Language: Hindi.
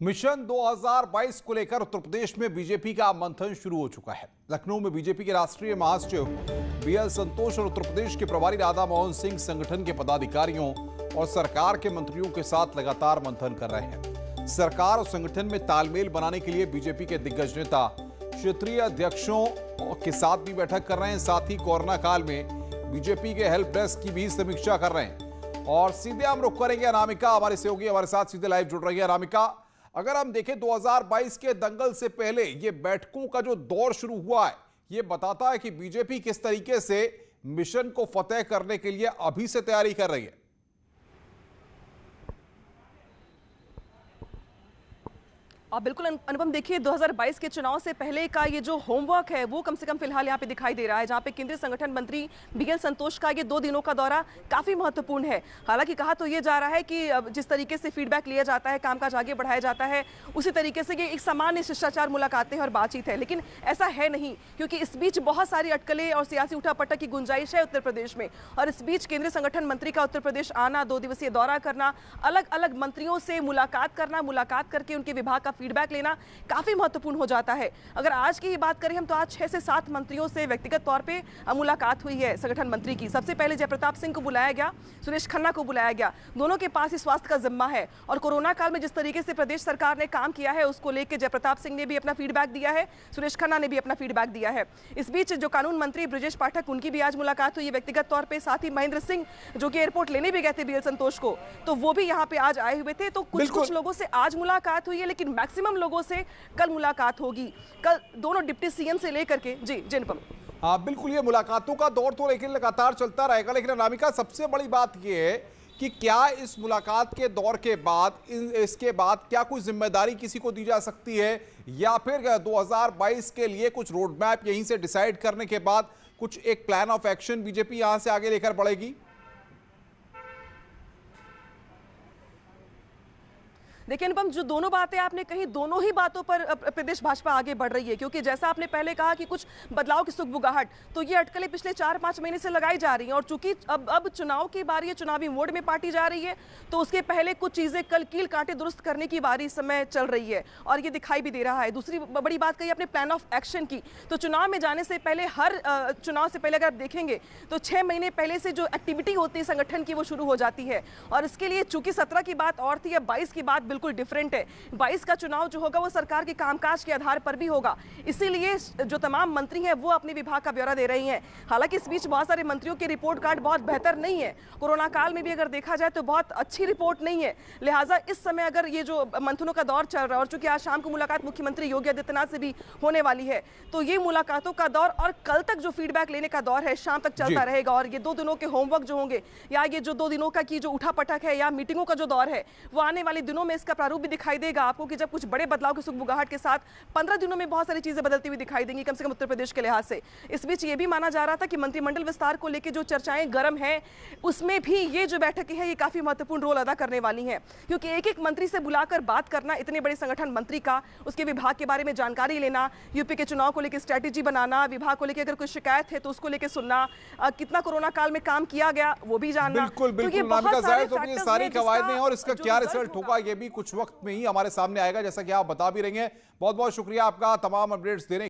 मिशन 2022 को लेकर उत्तर प्रदेश में बीजेपी का मंथन शुरू हो चुका है। लखनऊ में बीजेपी के राष्ट्रीय महासचिव बीएल संतोष और उत्तर प्रदेश के प्रभारी राधा मोहन सिंह संगठन के पदाधिकारियों और सरकार के मंत्रियों के साथ लगातार मंथन कर रहे हैं। सरकार और संगठन में तालमेल बनाने के लिए बीजेपी के दिग्गज नेता क्षेत्रीय अध्यक्षों के साथ भी बैठक कर रहे हैं। साथ ही कोरोना काल में बीजेपी के हेल्प डेस्क की भी समीक्षा कर रहे हैं। और सीधे हम रुख करेंगे अनामिका, हमारे सहयोगी हमारे साथ सीधे लाइव जुड़ रही है। अनामिका, अगर हम देखें 2022 के दंगल से पहले ये बैठकों का जो दौर शुरू हुआ है, ये बताता है कि बीजेपी किस तरीके से मिशन को फतेह करने के लिए अभी से तैयारी कर रही है। और बिल्कुल अनुपम, देखिए 2022 के चुनाव से पहले का ये जो होमवर्क है वो कम से कम फिलहाल यहाँ पे दिखाई दे रहा है, जहाँ पे केंद्रीय संगठन मंत्री बीएल संतोष का ये 2 दिनों का दौरा काफी महत्वपूर्ण है। हालांकि कहा तो ये जा रहा है कि जिस तरीके से फीडबैक लिया जाता है, कामकाज आगे बढ़ाया जाता है, उसी तरीके से ये एक सामान्य शिष्टाचार मुलाकातें और बातचीत है, लेकिन ऐसा है नहीं, क्योंकि इस बीच बहुत सारी अटकलें और सियासी उठापटक की गुंजाइश है उत्तर प्रदेश में। और इस बीच केंद्रीय संगठन मंत्री का उत्तर प्रदेश आना, 2 दिवसीय दौरा करना, अलग अलग मंत्रियों से मुलाकात करना, मुलाकात करके उनके विभाग का फीडबैक लेना काफी महत्वपूर्ण हो जाता है। अगर आज की ही बात करें हम, तो आज 6 से 7 मंत्रियों से व्यक्तिगत तौर पे मुलाकात हुई है संगठन मंत्री की। सबसे पहले जयप्रताप सिंह को बुलाया गया, सुरेश खन्ना को बुलाया गया। दोनों के पास ही स्वास्थ्य का जिम्मा है और कोरोना काल में जिस तरीके से प्रदेश सरकार ने काम किया है उसको लेकर जयप्रताप सिंह ने भी अपना फीडबैक दिया है, सुरेश खन्ना ने भी अपना फीडबैक दिया है। इस बीच जो कानून मंत्री ब्रजेश पाठक, उनकी भी आज मुलाकात हुई है व्यक्तिगत तौर पर। साथ ही महेंद्र सिंह जो कि एयरपोर्ट लेने भी गए थे बीएल संतोष को, तो वो भी यहाँ पे आज आए हुए थे। तो कुछ लोगों से आज मुलाकात हुई है, लेकिन मैक्सिमम लोगों से कल मुलाकात होगी। कल दोनों डिप्टी सीएम से लेकर के जी अनुपम। हाँ बिल्कुल, ये मुलाकातों का दौर तो लेकिन लगातार चलता रहेगा। लेकिन अनामिका, सबसे बड़ी बात ये है कि क्या इस मुलाकात के दौर के बाद इसके बाद क्या कोई जिम्मेदारी किसी को दी जा सकती है, या फिर 2022 के लिए कुछ रोड मैप यहीं से डिसाइड करने के बाद कुछ एक प्लान ऑफ एक्शन बीजेपी यहां से आगे लेकर बढ़ेगी? देखिए अनुपम, जो दोनों बातें आपने कही, दोनों ही बातों पर प्रदेश भाजपा आगे बढ़ रही है। क्योंकि जैसा आपने पहले कहा कि कुछ बदलाव की सुगबुगाहट, तो ये अटकलें पिछले 4-5 महीने से लगाई जा रही हैं। और चूंकि अब चुनाव की बारी है, चुनावी मोड में पार्टी जा रही है, तो उसके पहले कुछ चीजें कल कील कांटे दुरुस्त करने की बारी इस समय चल रही है और ये दिखाई भी दे रहा है। दूसरी बड़ी बात कही आपने प्लान ऑफ एक्शन की, तो चुनाव में जाने से पहले, हर चुनाव से पहले अगर आप देखेंगे तो 6 महीने पहले से जो एक्टिविटी होती है संगठन की, वो शुरू हो जाती है। और इसके लिए चूंकि 17 की बात और थी, अब 22 की बात बिल्कुल डिफरेंट है। 22 का चुनाव जो होगा वो सरकार के कामकाज के आधार पर भी होगा, इसीलिए जो तमाम मंत्री हैं वो अपने विभाग का ब्यौरा दे रही हैं। हालांकि इस बीच बहुत सारे मंत्रियों के रिपोर्ट कार्ड बहुत बेहतर नहीं है, कोरोना काल में भी अगर देखा जाए तो बहुत अच्छी रिपोर्ट नहीं है। लिहाजा इस समय अगर ये जो मंथनों का दौर चल रहा है, और चूंकि आज शाम को मुलाकात मुख्यमंत्री योगी आदित्यनाथ से भी होने वाली है, तो ये मुलाकातों का दौर और कल तक जो फीडबैक लेने का दौर है शाम तक चलता रहेगा। और ये 2 दिनों के होमवर्क जो होंगे, या ये जो 2 दिनों का की जो उठापटक है, या मीटिंगों का जो दौर है, वो आने वाले दिनों में इसका प्रारूप भी दिखाई देगा आपको कि जब कुछ बड़े बदलाव की सुगबुगाहट के साथ 15 दिनों में बहुत सारी चीजें बदलती हुई दिखाई देंगी, कम से कम उत्तर प्रदेश के लिहाज से। इस बीच ये भी माना जा रहा था कि मंत्रिमंडल विस्तार को लेकर जो चर्चाएं गर्म हैं, उसमें भी ये जो बैठकें हैं ये काफी महत्वपूर्ण रोल अदा करने वाली हैं। क्योंकि एक मंत्री से बुलाकर बात करना, इतने बड़े संगठन मंत्री का, उसके विभाग के बारे में जानकारी लेना, यूपी के चुनाव को लेकर स्ट्रैटेजी बनाना, विभाग को लेकर अगर कोई शिकायत है तो उसको लेकर सुनना, कितना कोरोना काल में काम किया गया वो भी जानना। बिल्कुल बिल्कुल, सारी कवायदें और इसका क्या रिजल्ट होगा ये भी कुछ वक्त में ही हमारे सामने आएगा, जैसा कि आप बता भी रही हैं। बहुत बहुत शुक्रिया आपका तमाम अपडेट्स देने